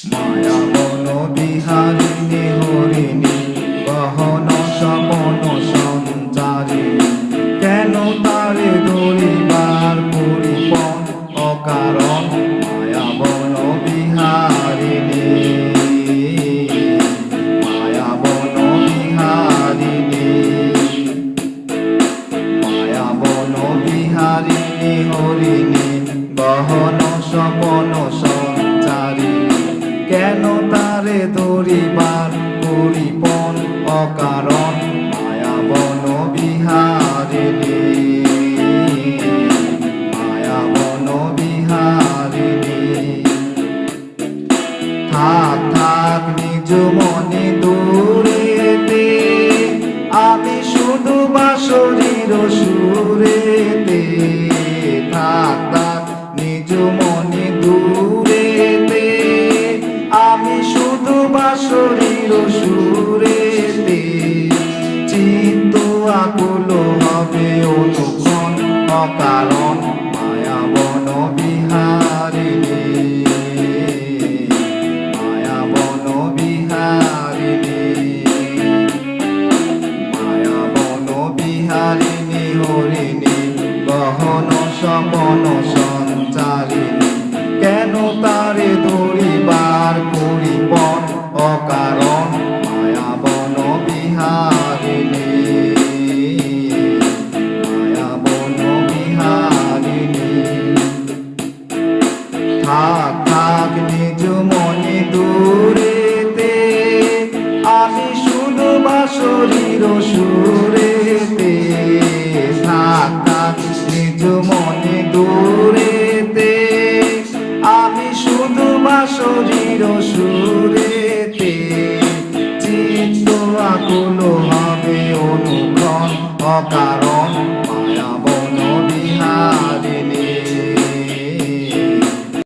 মায়া বন বিহারিণী হরিণী গহন সপন সঞ্চারিণী কেন তারে ধরিবার পরিপন অকারণ মায়া বন বিহারিণী মায়া বন বিহারিণী মায়া বন বিহারিণী হরিণী গহন সপন সঞ্চারিণী কেন তারে ধরিবার পরিপন অকারণ মায়া বন বিহারিণী মায়া বন বিহারিণী থাক থাক নিজ মনে দূরেতে আমি শুধু বাঁশরীর সুরেতে থাক থাক নিজ মনে দূরেতে আমি শুধু বাঁশরীর সুরেতে চিত্ত আকুল হবে অনুক্ষণ অকারণ মায়া বন বিহারিণী মায়া বন বিহারিণী মায়া বন বিহারিণী হরিণী গহন সপন সঞ্চারিণী কেন তারে ধরিবার পরিপন অকারণ মায়া বন বিহারিণী মায়া বন বিহারিণী থাক থাক নিজ মনে দূরেতে আমি শুধু বাঁশরীর সুরেতে থাক থাক নিজ মনে দূরেতে আমি শুধু বাঁশরীর সুরেতে চিত্ত আকুল হবে অনুক্ষণ অকারণ